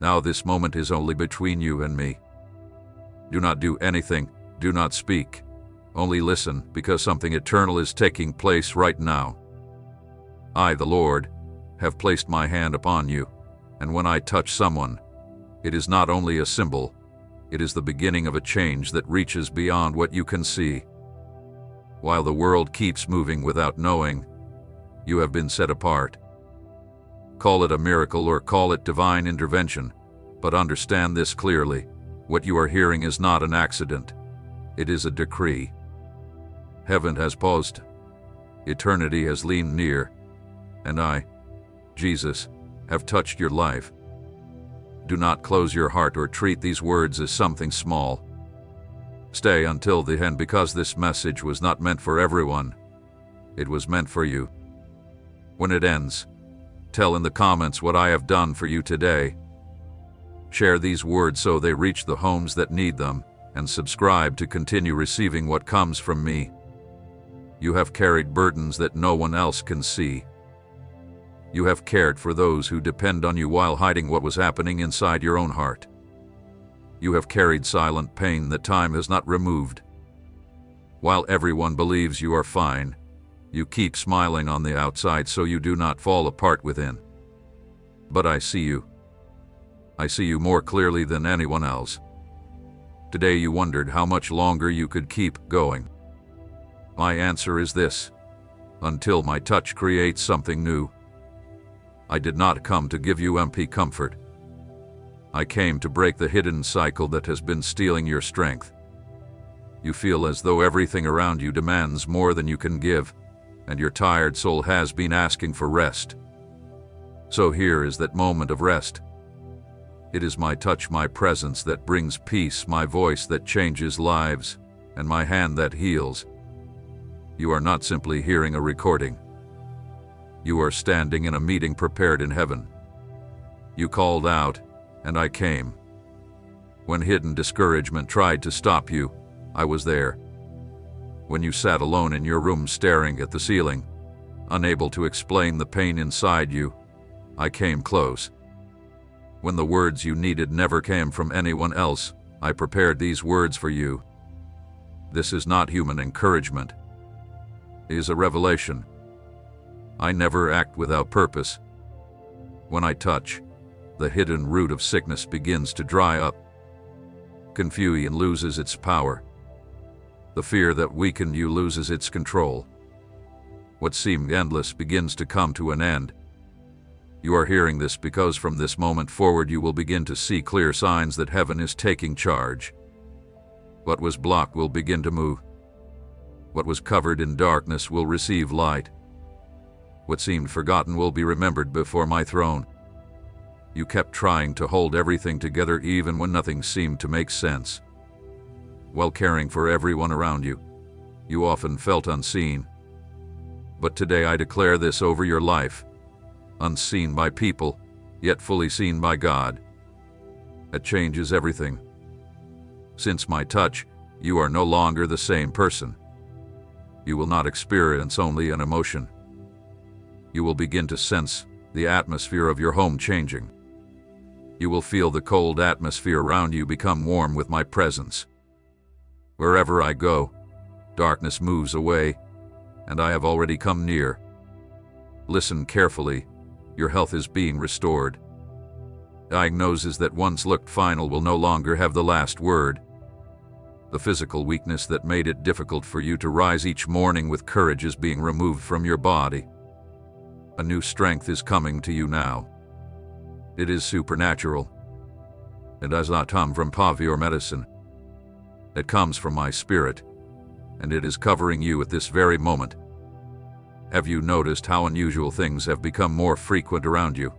Now this moment is only between you and me. Do not do anything, do not speak. Only listen, because something eternal is taking place right now. I, the Lord, have placed my hand upon you, and when I touch someone, it is not only a symbol, it is the beginning of a change that reaches beyond what you can see. While the world keeps moving without knowing, you have been set apart. Call it a miracle or call it divine intervention, but understand this clearly. What you are hearing is not an accident. It is a decree. Heaven has paused. Eternity has leaned near. And I, Jesus, have touched your life. Do not close your heart or treat these words as something small. Stay until the end, because this message was not meant for everyone. It was meant for you. When it ends, tell in the comments what I have done for you today. Share these words so they reach the homes that need them, and subscribe to continue receiving what comes from me. You have carried burdens that no one else can see. You have cared for those who depend on you while hiding what was happening inside your own heart. You have carried silent pain that time has not removed. While everyone believes you are fine, you keep smiling on the outside so you do not fall apart within. But I see you. I see you more clearly than anyone else. Today you wondered how much longer you could keep going. My answer is this: until my touch creates something new. I did not come to give you empty comfort. I came to break the hidden cycle that has been stealing your strength. You feel as though everything around you demands more than you can give, and your tired soul has been asking for rest. So here is that moment of rest. It is my touch, my presence that brings peace, my voice that changes lives, and my hand that heals. You are not simply hearing a recording. You are standing in a meeting prepared in heaven. You called out, and I came. When hidden discouragement tried to stop you, I was there. When you sat alone in your room staring at the ceiling, unable to explain the pain inside you, I came close. When the words you needed never came from anyone else, I prepared these words for you. This is not human encouragement. It is a revelation. I never act without purpose. When I touch, the hidden root of sickness begins to dry up. Confusion loses its power. The fear that weakened you loses its control. What seemed endless begins to come to an end. You are hearing this because from this moment forward you will begin to see clear signs that heaven is taking charge. What was blocked will begin to move. What was covered in darkness will receive light. What seemed forgotten will be remembered before my throne. You kept trying to hold everything together even when nothing seemed to make sense. While caring for everyone around you, you often felt unseen. But today I declare this over your life: unseen by people, yet fully seen by God. That changes everything. Since my touch, you are no longer the same person. You will not experience only an emotion. You will begin to sense the atmosphere of your home changing. You will feel the cold atmosphere around you become warm with my presence. Wherever I go, darkness moves away, and I have already come near. Listen carefully. Your health is being restored. Diagnoses that once looked final will no longer have the last word. The physical weakness that made it difficult for you to rise each morning with courage is being removed from your body. A new strength is coming to you now. It is supernatural. It does not come from poverty or medicine. It comes from my spirit, and it is covering you at this very moment. Have you noticed how unusual things have become more frequent around you?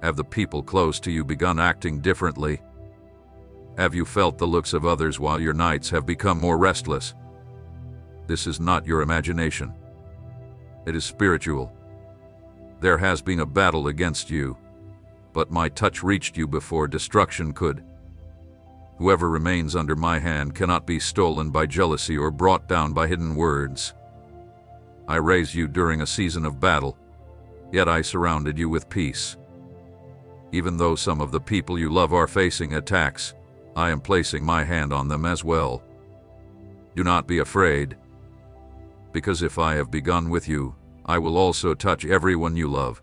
Have the people close to you begun acting differently? Have you felt the looks of others while your nights have become more restless? This is not your imagination. It is spiritual. There has been a battle against you, but my touch reached you before destruction could. Whoever remains under my hand cannot be stolen by jealousy or brought down by hidden words. I raised you during a season of battle, yet I surrounded you with peace. Even though some of the people you love are facing attacks, I am placing my hand on them as well. Do not be afraid, because if I have begun with you, I will also touch everyone you love.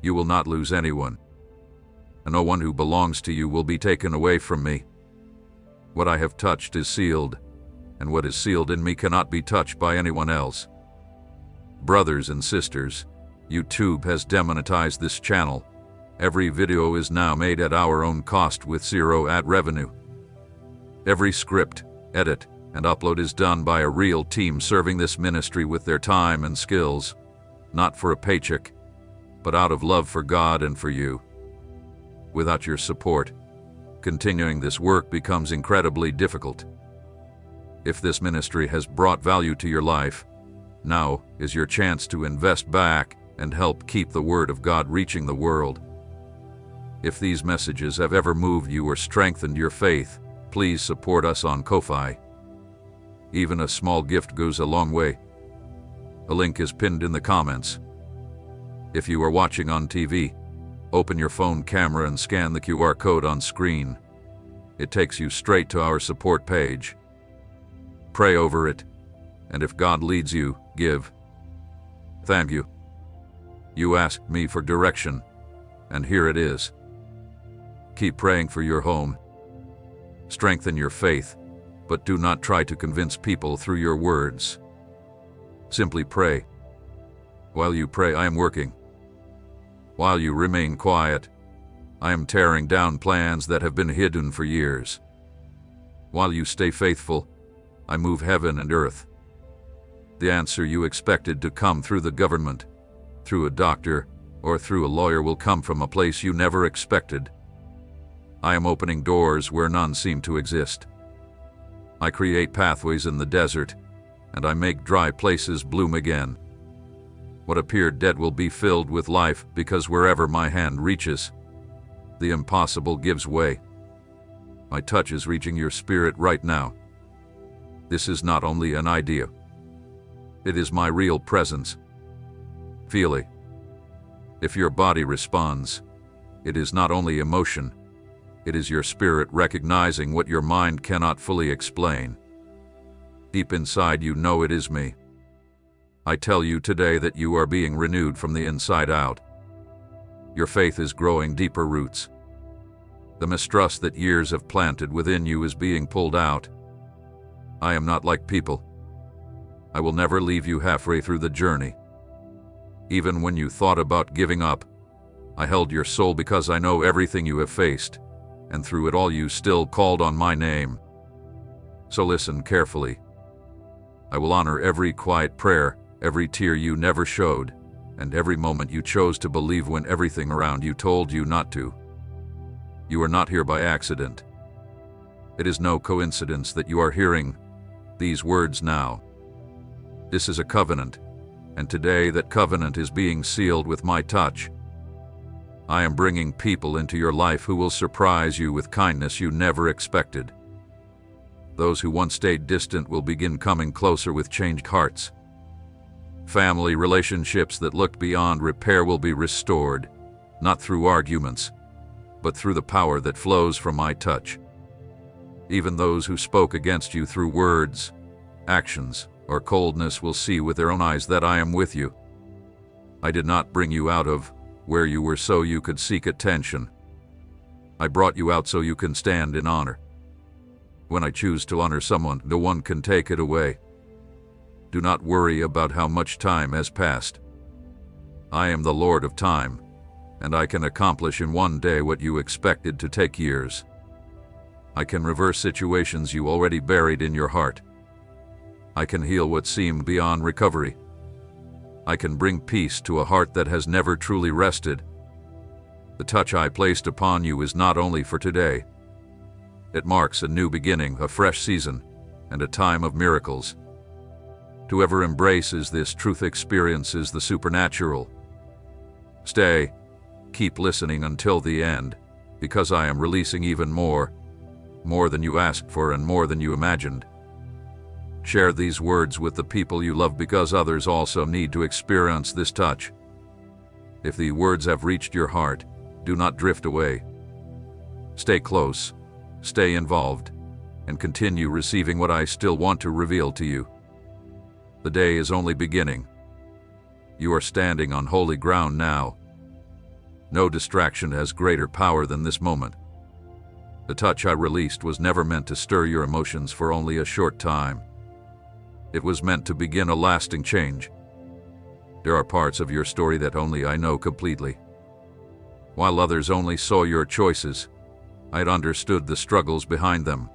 You will not lose anyone, and no one who belongs to you will be taken away from me. What I have touched is sealed, and what is sealed in me cannot be touched by anyone else. Brothers and sisters, YouTube has demonetized this channel. Every video is now made at our own cost with zero ad revenue. Every script, edit, and upload is done by a real team serving this ministry with their time and skills, not for a paycheck, but out of love for God and for you. Without your support, continuing this work becomes incredibly difficult. If this ministry has brought value to your life, now is your chance to invest back and help keep the Word of God reaching the world. If these messages have ever moved you or strengthened your faith, please support us on Ko-Fi. Even a small gift goes a long way. A link is pinned in the comments. If you are watching on TV, open your phone camera and scan the QR code on screen. It takes you straight to our support page. Pray over it, and if God leads you, give. Thank you. You asked me for direction, and here it is. Keep praying for your home. Strengthen your faith, but do not try to convince people through your words. Simply pray. While you pray, I am working. While you remain quiet, I am tearing down plans that have been hidden for years. While you stay faithful, I move heaven and earth. The answer you expected to come through the government, through a doctor, or through a lawyer will come from a place you never expected. I am opening doors where none seem to exist. I create pathways in the desert, and I make dry places bloom again. What appeared dead will be filled with life, because wherever my hand reaches, the impossible gives way. My touch is reaching your spirit right now. This is not only an idea. It is my real presence. Feel it. If your body responds, it is not only emotion, it is your spirit recognizing what your mind cannot fully explain. Deep inside you know it is me. I tell you today that you are being renewed from the inside out. Your faith is growing deeper roots. The mistrust that years have planted within you is being pulled out. I am not like people. I will never leave you halfway through the journey. Even when you thought about giving up, I held your soul because I know everything you have faced, and through it all you still called on my name. So listen carefully. I will honor every quiet prayer, every tear you never showed, and every moment you chose to believe when everything around you told you not to. You are not here by accident. It is no coincidence that you are hearing these words now. This is a covenant, and today that covenant is being sealed with my touch. I am bringing people into your life who will surprise you with kindness you never expected. Those who once stayed distant will begin coming closer with changed hearts. Family relationships that looked beyond repair will be restored, not through arguments, but through the power that flows from my touch. Even those who spoke against you through words, actions, or coldness will see with their own eyes that I am with you. I did not bring you out of where you were so you could seek attention. I brought you out so you can stand in honor. When I choose to honor someone, no one can take it away. Do not worry about how much time has passed. I am the Lord of time, and I can accomplish in one day what you expected to take years. I can reverse situations you already buried in your heart. I can heal what seemed beyond recovery. I can bring peace to a heart that has never truly rested. The touch I placed upon you is not only for today. It marks a new beginning, a fresh season, and a time of miracles. Whoever embraces this truth experiences the supernatural. Stay, keep listening until the end, because I am releasing even more than you asked for and more than you imagined. Share these words with the people you love because others also need to experience this touch. If the words have reached your heart, Do not drift away. Stay close, stay involved, and continue receiving what I still want to reveal to you. The day is only beginning. You are standing on holy ground now. No distraction has greater power than this moment. The touch I released was never meant to stir your emotions for only a short time. It was meant to begin a lasting change. There are parts of your story that only I know completely. While others only saw your choices, I had understood the struggles behind them.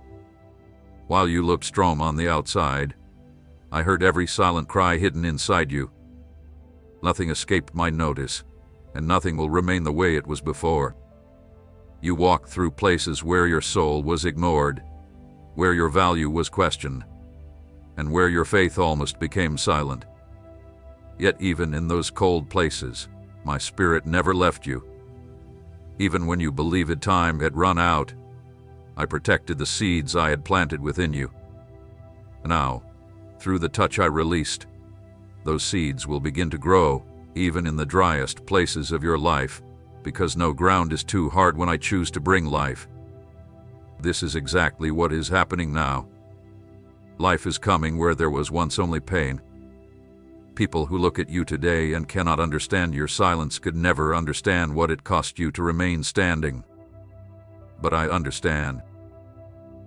While you looked strong on the outside, I heard every silent cry hidden inside you. Nothing escaped my notice, and nothing will remain the way it was before. You walked through places where your soul was ignored, where your value was questioned, and where your faith almost became silent. Yet even in those cold places, my spirit never left you. Even when you believed time had run out, I protected the seeds I had planted within you. Now, through the touch I released, those seeds will begin to grow, even in the driest places of your life, because no ground is too hard when I choose to bring life. This is exactly what is happening now. Life is coming where there was once only pain. People who look at you today and cannot understand your silence could never understand what it cost you to remain standing. But I understand.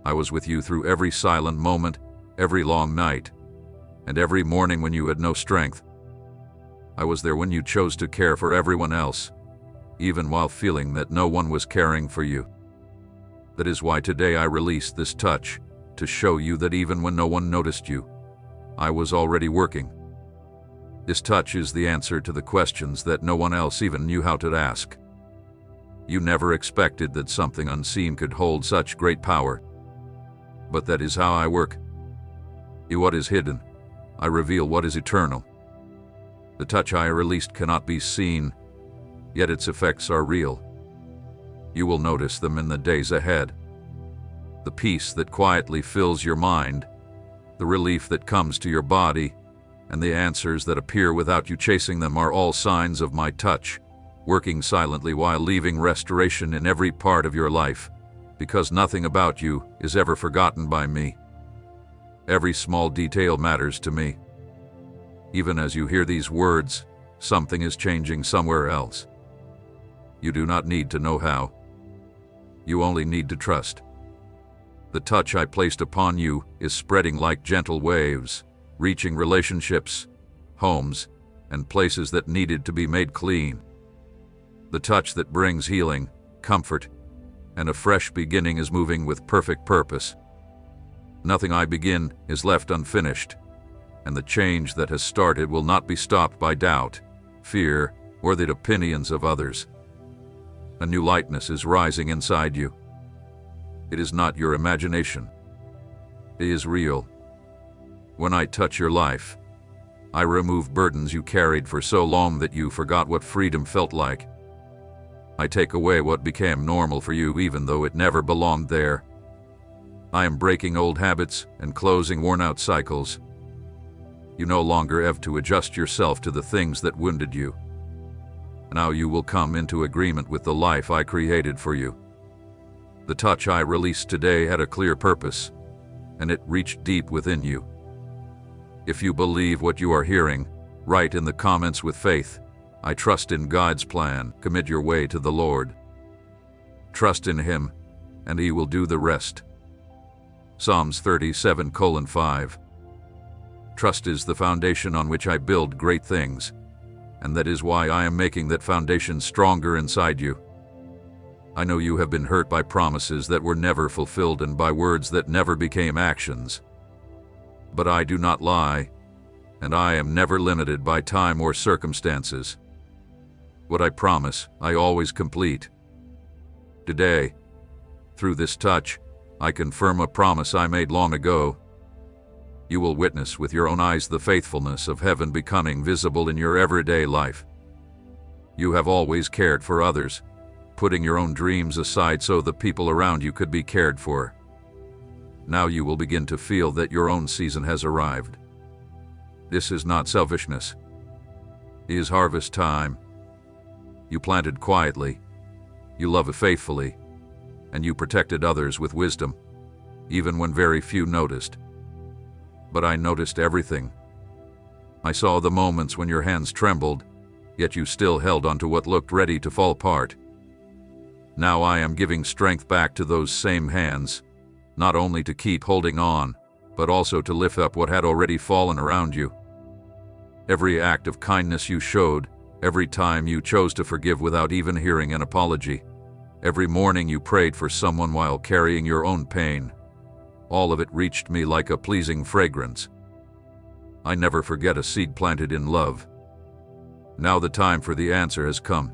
I was with you through every silent moment, every long night, and every morning when you had no strength. I was there when you chose to care for everyone else, even while feeling that no one was caring for you. That is why today I released this touch, to show you that even when no one noticed you, I was already working. This touch is the answer to the questions that no one else even knew how to ask. You never expected that something unseen could hold such great power. But that is how I work. In what is hidden, I reveal what is eternal. The touch I released cannot be seen, yet its effects are real. You will notice them in the days ahead. The peace that quietly fills your mind, the relief that comes to your body, and the answers that appear without you chasing them are all signs of my touch, working silently while leaving restoration in every part of your life, because nothing about you is ever forgotten by me. Every small detail matters to me. Even as you hear these words, something is changing somewhere else. You do not need to know how. You only need to trust. The touch I placed upon you is spreading like gentle waves, reaching relationships, homes, and places that needed to be made clean. The touch that brings healing, comfort, and a fresh beginning is moving with perfect purpose. Nothing I begin is left unfinished, and the change that has started will not be stopped by doubt, fear, or the opinions of others. A new lightness is rising inside you. It is not your imagination. It is real. When I touch your life, I remove burdens you carried for so long that you forgot what freedom felt like. I take away what became normal for you even though it never belonged there. I am breaking old habits and closing worn-out cycles. You no longer have to adjust yourself to the things that wounded you. Now you will come into agreement with the life I created for you. The touch I released today had a clear purpose, and it reached deep within you. If you believe what you are hearing, write in the comments with faith, "I trust in God's plan." Commit your way to the Lord. Trust in Him, and He will do the rest. Psalms 37:5. Trust is the foundation on which I build great things, and that is why I am making that foundation stronger inside you. I know you have been hurt by promises that were never fulfilled and by words that never became actions. But I do not lie, and I am never limited by time or circumstances. What I promise, I always complete. Today, through this touch, I confirm a promise I made long ago. You will witness with your own eyes the faithfulness of heaven becoming visible in your everyday life. You have always cared for others, putting your own dreams aside so the people around you could be cared for. Now you will begin to feel that your own season has arrived. This is not selfishness. It is harvest time. You planted quietly, You love faithfully, and you protected others with wisdom, even when very few noticed. But I noticed everything. I saw the moments when your hands trembled, yet you still held onto what looked ready to fall apart. Now I am giving strength back to those same hands, not only to keep holding on, but also to lift up what had already fallen around you. Every act of kindness you showed, every time you chose to forgive without even hearing an apology, every morning you prayed for someone while carrying your own pain, all of it reached me like a pleasing fragrance. I never forget a seed planted in love. Now the time for the answer has come.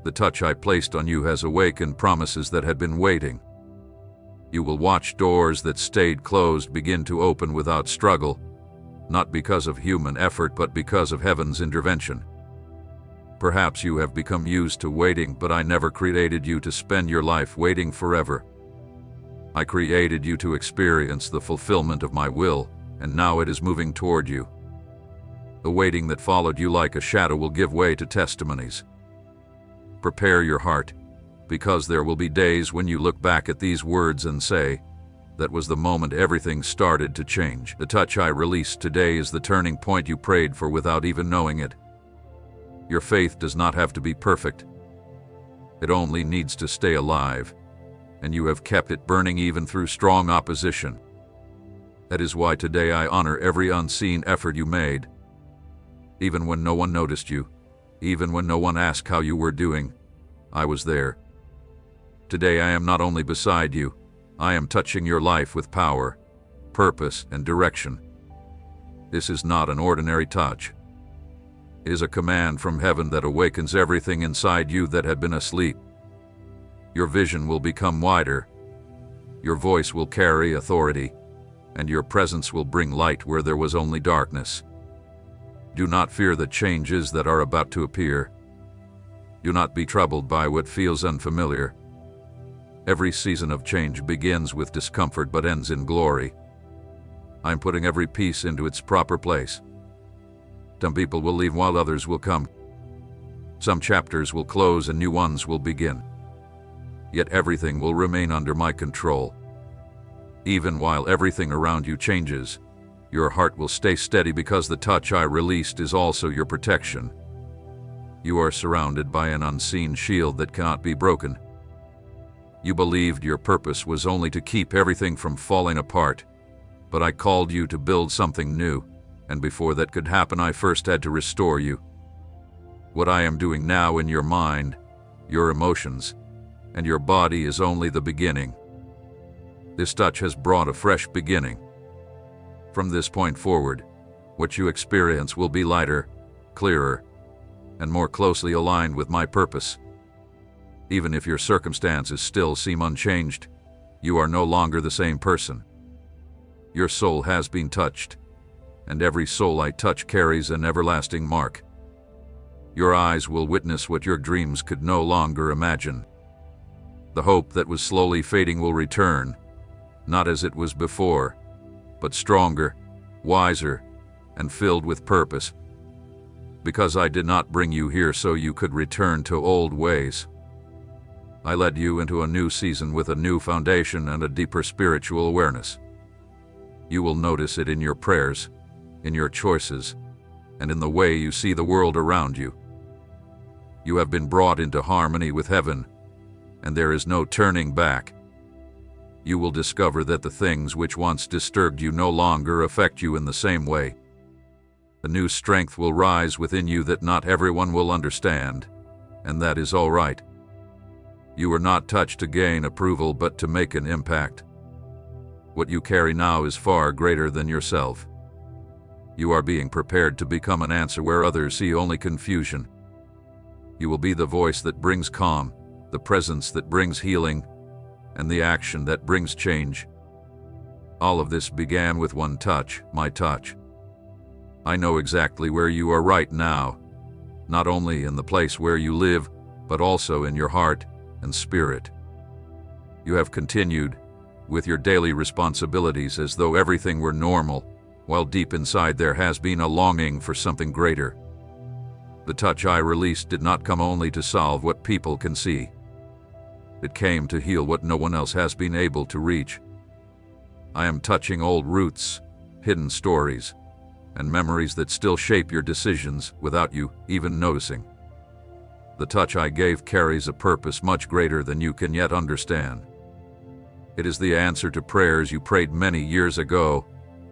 The touch I placed on you has awakened promises that had been waiting. You will watch doors that stayed closed begin to open without struggle, not because of human effort but because of heaven's intervention. Perhaps you have become used to waiting, but I never created you to spend your life waiting forever. I created you to experience the fulfillment of my will, and now it is moving toward you. The waiting that followed you like a shadow will give way to testimonies. Prepare your heart, because there will be days when you look back at these words and say, that was the moment everything started to change. The touch I released today is the turning point you prayed for without even knowing it. Your faith does not have to be perfect. It only needs to stay alive, and you have kept it burning even through strong opposition. That is why today I honor every unseen effort you made. Even when no one noticed you, even when no one asked how you were doing, I was there. Today I am not only beside you, I am touching your life with power, purpose, and direction. This is not an ordinary touch. It is a command from heaven that awakens everything inside you that had been asleep. Your vision will become wider, your voice will carry authority, and your presence will bring light where there was only darkness. Do not fear the changes that are about to appear. Do not be troubled by what feels unfamiliar. Every season of change begins with discomfort but ends in glory. I'm putting every piece into its proper place. Some people will leave while others will come. Some chapters will close and new ones will begin. Yet everything will remain under my control. Even while everything around you changes, your heart will stay steady because the touch I released is also your protection. You are surrounded by an unseen shield that cannot be broken. You believed your purpose was only to keep everything from falling apart, but I called you to build something new, and before that could happen I first had to restore you. What I am doing now in your mind, your emotions, and your body is only the beginning. This touch has brought a fresh beginning. From this point forward, what you experience will be lighter, clearer, and more closely aligned with my purpose. Even if your circumstances still seem unchanged, you are no longer the same person. Your soul has been touched, and every soul I touch carries an everlasting mark. Your eyes will witness what your dreams could no longer imagine. The hope that was slowly fading will return, not as it was before, but stronger, wiser, and filled with purpose. Because I did not bring you here so you could return to old ways. I led you into a new season with a new foundation and a deeper spiritual awareness. You will notice it in your prayers, in your choices, and in the way you see the world around you. You have been brought into harmony with heaven, and there is no turning back. You will discover that the things which once disturbed you no longer affect you in the same way. A new strength will rise within you that not everyone will understand, and that is all right. You are not touched to gain approval but to make an impact. What you carry now is far greater than yourself. You are being prepared to become an answer where others see only confusion. You will be the voice that brings calm, the presence that brings healing, and the action that brings change. All of this began with one touch, my touch. I know exactly where you are right now, not only in the place where you live, but also in your heart and spirit. You have continued with your daily responsibilities as though everything were normal, while deep inside there has been a longing for something greater. The touch I released did not come only to solve what people can see. It came to heal what no one else has been able to reach. I am touching old roots, hidden stories, and memories that still shape your decisions without you even noticing. The touch I gave carries a purpose much greater than you can yet understand. It is the answer to prayers you prayed many years ago,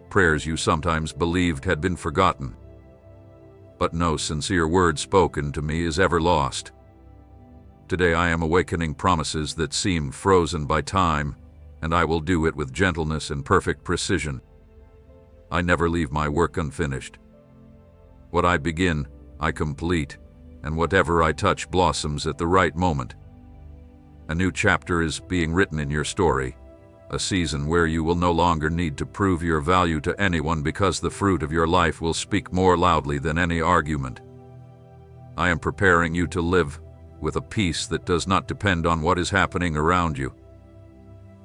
prayers you sometimes believed had been forgotten. But no sincere word spoken to me is ever lost. Today I am awakening promises that seemed frozen by time, and I will do it with gentleness and perfect precision. I never leave my work unfinished. What I begin, I complete, and whatever I touch blossoms at the right moment. A new chapter is being written in your story, a season where you will no longer need to prove your value to anyone because the fruit of your life will speak more loudly than any argument. I am preparing you to live with a peace that does not depend on what is happening around you.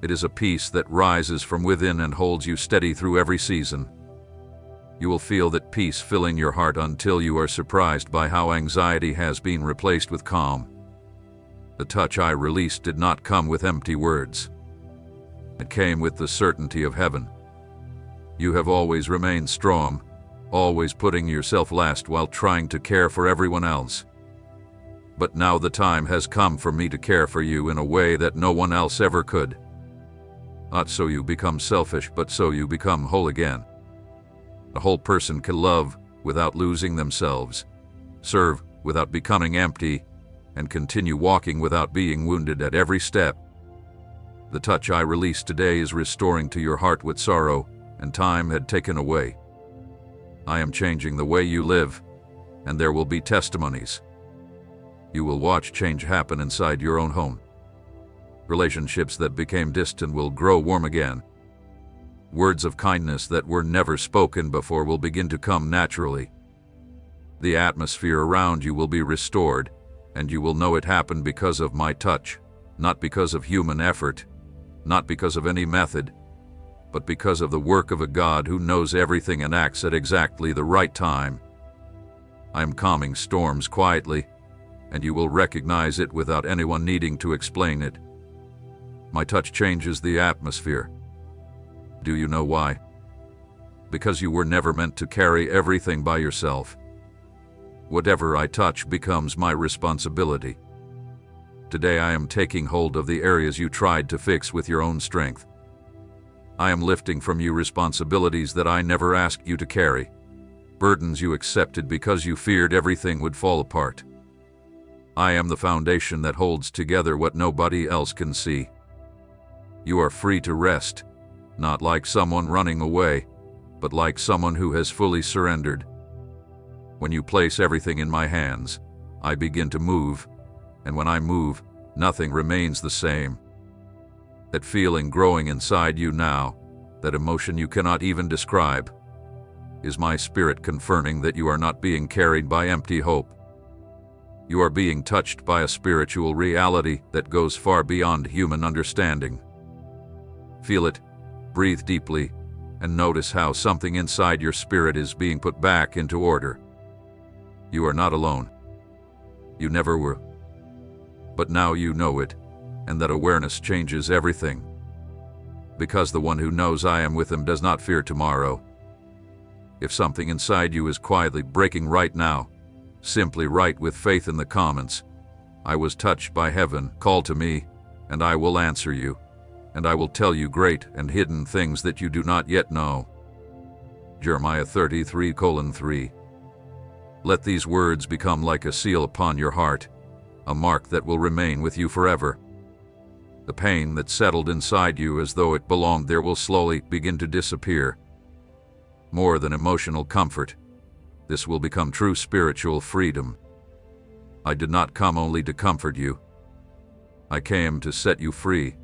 It is a peace that rises from within and holds you steady through every season. You will feel that peace filling your heart until you are surprised by how anxiety has been replaced with calm. The touch I released did not come with empty words. It came with the certainty of heaven. You have always remained strong, always putting yourself last while trying to care for everyone else. But now the time has come for me to care for you in a way that no one else ever could. Not so you become selfish, but so you become whole again. A whole person can love without losing themselves, serve without becoming empty, and continue walking without being wounded at every step. The touch I released today is restoring to your heart what sorrow and time had taken away. I am changing the way you live, and there will be testimonies. You will watch change happen inside your own home. Relationships that became distant will grow warm again. Words of kindness that were never spoken before will begin to come naturally. The atmosphere around you will be restored, and you will know it happened because of my touch, not because of human effort, not because of any method, but because of the work of a God who knows everything and acts at exactly the right time. I am calming storms quietly, and you will recognize it without anyone needing to explain it. My touch changes the atmosphere. Do you know why? Because you were never meant to carry everything by yourself. Whatever I touch becomes my responsibility. Today I am taking hold of the areas you tried to fix with your own strength. I am lifting from you responsibilities that I never asked you to carry, burdens you accepted because you feared everything would fall apart. I am the foundation that holds together what nobody else can see. You are free to rest, not like someone running away, but like someone who has fully surrendered. When you place everything in my hands, I begin to move, and when I move, nothing remains the same. That feeling growing inside you now, that emotion you cannot even describe, is my spirit confirming that you are not being carried by empty hope. You are being touched by a spiritual reality that goes far beyond human understanding. Feel it, breathe deeply, and notice how something inside your spirit is being put back into order. You are not alone. You never were. But now you know it, and that awareness changes everything. Because the one who knows I am with him does not fear tomorrow. If something inside you is quietly breaking right now, simply write with faith in the comments, "I was touched by heaven, call to me, and I will answer you, and I will tell you great and hidden things that you do not yet know." Jeremiah 33:3. Let these words become like a seal upon your heart, a mark that will remain with you forever. The pain that settled inside you as though it belonged there will slowly begin to disappear. More than emotional comfort, this will become true spiritual freedom. I did not come only to comfort you. I came to set you free.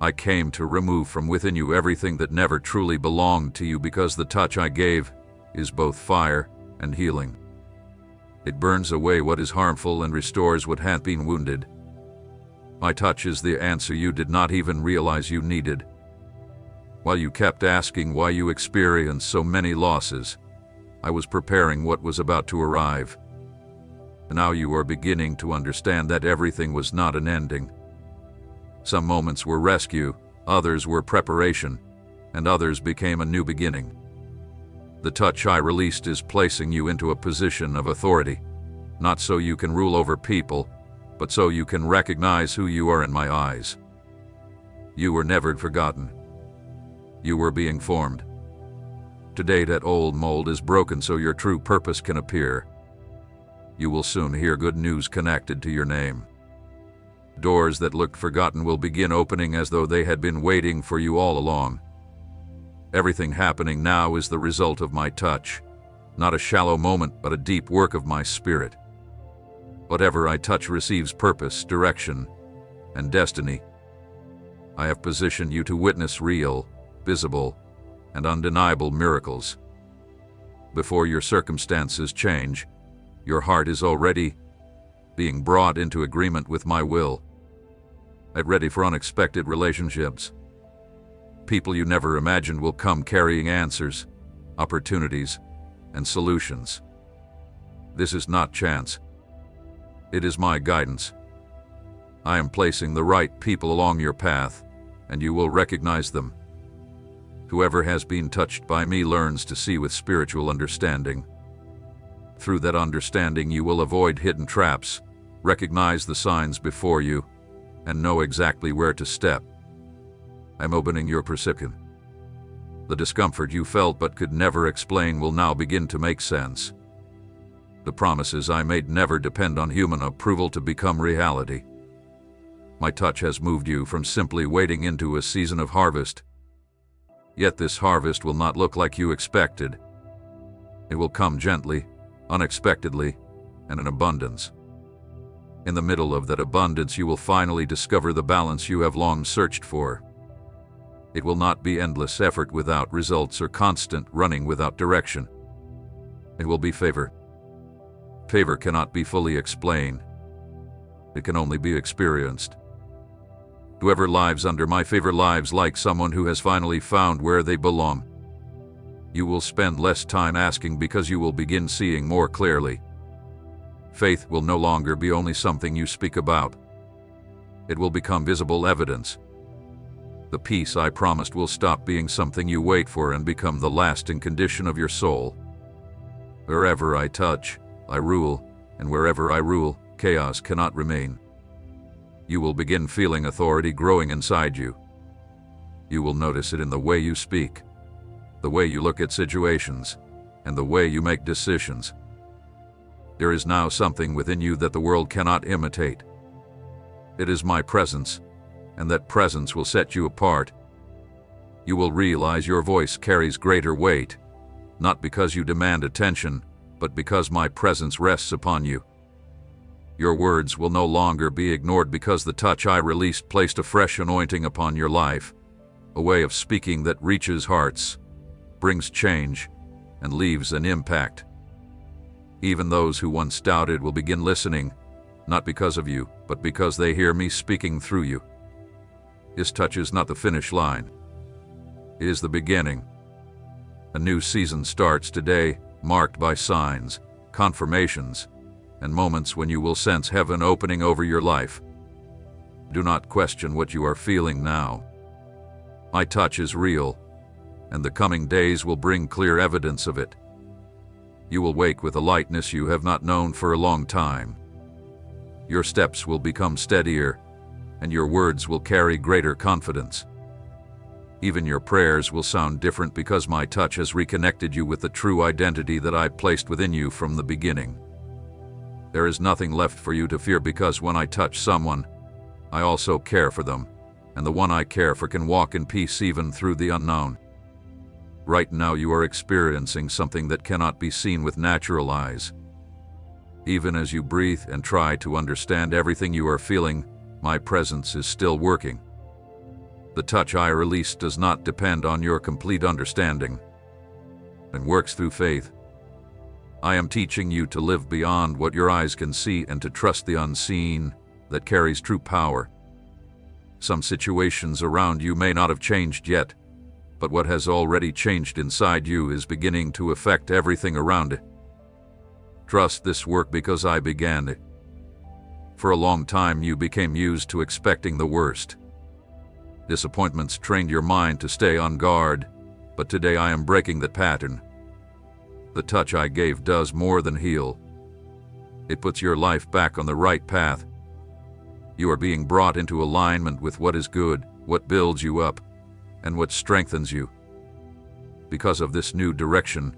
I came to remove from within you everything that never truly belonged to you, because the touch I gave is both fire and healing. It burns away what is harmful and restores what hath been wounded. My touch is the answer you did not even realize you needed. While you kept asking why you experienced so many losses, I was preparing what was about to arrive. Now you are beginning to understand that everything was not an ending, Some moments were rescue, others were preparation, and others became a new beginning. The touch I released is placing you into a position of authority, not so you can rule over people, but so you can recognize who you are in my eyes. You were never forgotten. You were being formed. Today that old mold is broken so your true purpose can appear. You will soon hear good news connected to your name. Doors that looked forgotten will begin opening as though they had been waiting for you all along. Everything happening now is the result of my touch, not a shallow moment, but a deep work of my spirit. Whatever I touch receives purpose, direction, and destiny. I have positioned you to witness real, visible, and undeniable miracles. Before your circumstances change, your heart is already being brought into agreement with my will. Get ready for unexpected relationships. People you never imagined will come carrying answers, opportunities, and solutions. This is not chance. It is my guidance. I am placing the right people along your path, and you will recognize them. Whoever has been touched by me learns to see with spiritual understanding. Through that understanding, you will avoid hidden traps, recognize the signs before you, and know exactly where to step. I'm opening your perception. The discomfort you felt but could never explain will now begin to make sense. The promises I made never depend on human approval to become reality. My touch has moved you from simply waiting into a season of harvest. Yet this harvest will not look like you expected. It will come gently, unexpectedly, and in abundance. In the middle of that abundance, you will finally discover the balance you have long searched for. It will not be endless effort without results or constant running without direction. It will be favor. Favor cannot be fully explained. It can only be experienced. Whoever lives under my favor lives like someone who has finally found where they belong. You will spend less time asking because you will begin seeing more clearly. Faith will no longer be only something you speak about. It will become visible evidence. The peace I promised will stop being something you wait for and become the lasting condition of your soul. Wherever I touch, I rule, and wherever I rule, chaos cannot remain. You will begin feeling authority growing inside you. You will notice it in the way you speak, the way you look at situations, and the way you make decisions. There is now something within you that the world cannot imitate. It is my presence, and that presence will set you apart. You will realize your voice carries greater weight, not because you demand attention, but because my presence rests upon you. Your words will no longer be ignored because the touch I released placed a fresh anointing upon your life, a way of speaking that reaches hearts, brings change, and leaves an impact. Even those who once doubted will begin listening, not because of you, but because they hear me speaking through you. This touch is not the finish line. It is the beginning. A new season starts today, marked by signs, confirmations, and moments when you will sense heaven opening over your life. Do not question what you are feeling now. My touch is real, and the coming days will bring clear evidence of it. You will wake with a lightness you have not known for a long time. Your steps will become steadier, and your words will carry greater confidence. Even your prayers will sound different because my touch has reconnected you with the true identity that I placed within you from the beginning. There is nothing left for you to fear because when I touch someone, I also care for them, and the one I care for can walk in peace even through the unknown. Right now you are experiencing something that cannot be seen with natural eyes. Even as you breathe and try to understand everything you are feeling, my presence is still working. The touch I release does not depend on your complete understanding. It works through faith. I am teaching you to live beyond what your eyes can see and to trust the unseen that carries true power. Some situations around you may not have changed yet, but what has already changed inside you is beginning to affect everything around it. Trust this work because I began it. For a long time you became used to expecting the worst, Disappointments trained your mind to stay on guard, but today I am breaking that pattern. The touch I gave does more than heal. It puts your life back on the right path. You are being brought into alignment with what is good, what builds you up, and what strengthens you. Because of this new direction,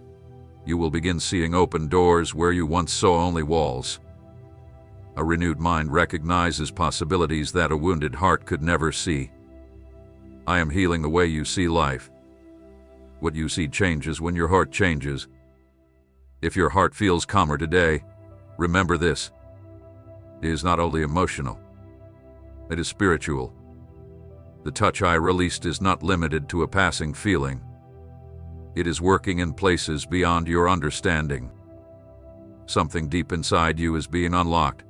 you will begin seeing open doors where you once saw only walls. A renewed mind recognizes possibilities that a wounded heart could never see. I am healing the way you see life. What you see changes when your heart changes. If your heart feels calmer today, remember this. It is not only emotional, it is spiritual. The touch I released is not limited to a passing feeling. It is working in places beyond your understanding. Something deep inside you is being unlocked.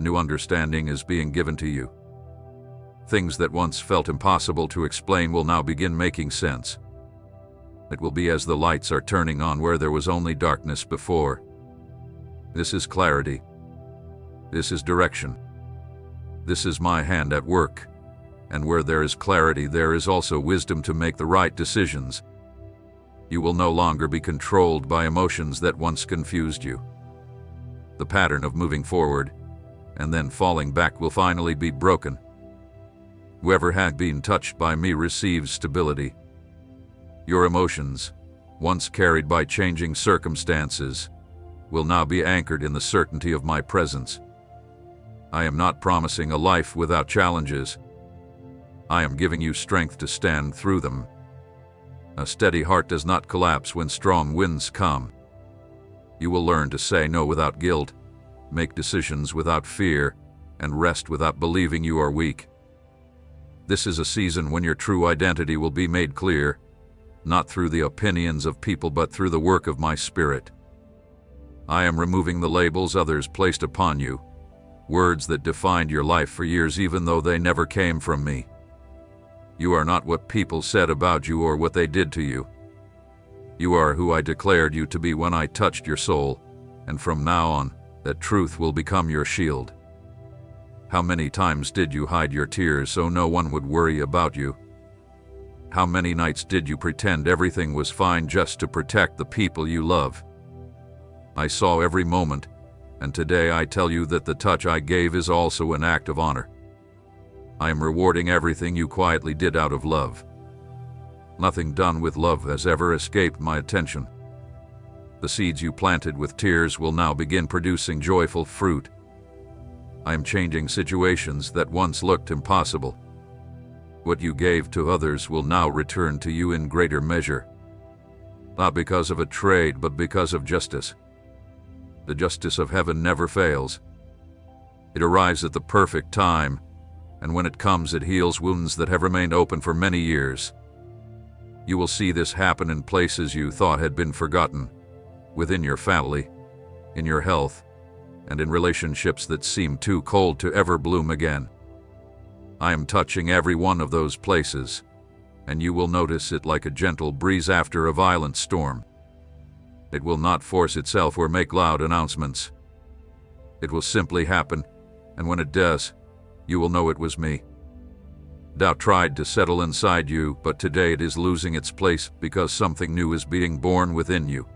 New understanding is being given to you. Things that once felt impossible to explain will now begin making sense. It will be as the lights are turning on where there was only darkness before. This is clarity. This is direction. This is my hand at work. And where there is clarity, there is also wisdom to make the right decisions. You will no longer be controlled by emotions that once confused you. The pattern of moving forward and then falling back will finally be broken. Whoever had been touched by me receives stability. Your emotions, once carried by changing circumstances, will now be anchored in the certainty of my presence. I am not promising a life without challenges. I am giving you strength to stand through them. A steady heart does not collapse when strong winds come. You will learn to say no without guilt, make decisions without fear, and rest without believing you are weak. This is a season when your true identity will be made clear, not through the opinions of people but through the work of my Spirit. I am removing the labels others placed upon you, words that defined your life for years even though they never came from me. You are not what people said about you or what they did to you. You are who I declared you to be when I touched your soul, and from now on, that truth will become your shield. How many times did you hide your tears so no one would worry about you? How many nights did you pretend everything was fine just to protect the people you love? I saw every moment, and today I tell you that the touch I gave is also an act of honor. I am rewarding everything you quietly did out of love. Nothing done with love has ever escaped my attention. The seeds you planted with tears will now begin producing joyful fruit. I am changing situations that once looked impossible. What you gave to others will now return to you in greater measure. Not because of a trade, but because of justice. The justice of heaven never fails. It arrives at the perfect time, and when it comes, it heals wounds that have remained open for many years. You will see this happen in places you thought had been forgotten, within your family, in your health, and in relationships that seem too cold to ever bloom again. I am touching every one of those places, and you will notice it like a gentle breeze after a violent storm. It will not force itself or make loud announcements. It will simply happen, and when it does, you will know it was me. Doubt tried to settle inside you, but today it is losing its place because something new is being born within you.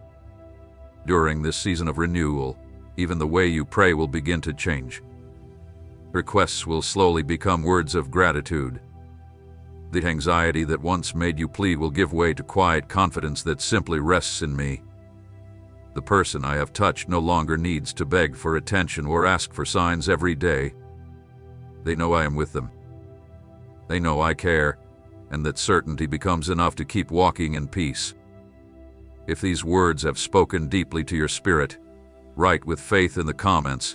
During this season of renewal, even the way you pray will begin to change. Requests will slowly become words of gratitude. The anxiety that once made you plead will give way to quiet confidence that simply rests in me. The person I have touched no longer needs to beg for attention or ask for signs every day. They know I am with them. They know I care, and that certainty becomes enough to keep walking in peace. If these words have spoken deeply to your spirit, write with faith in the comments,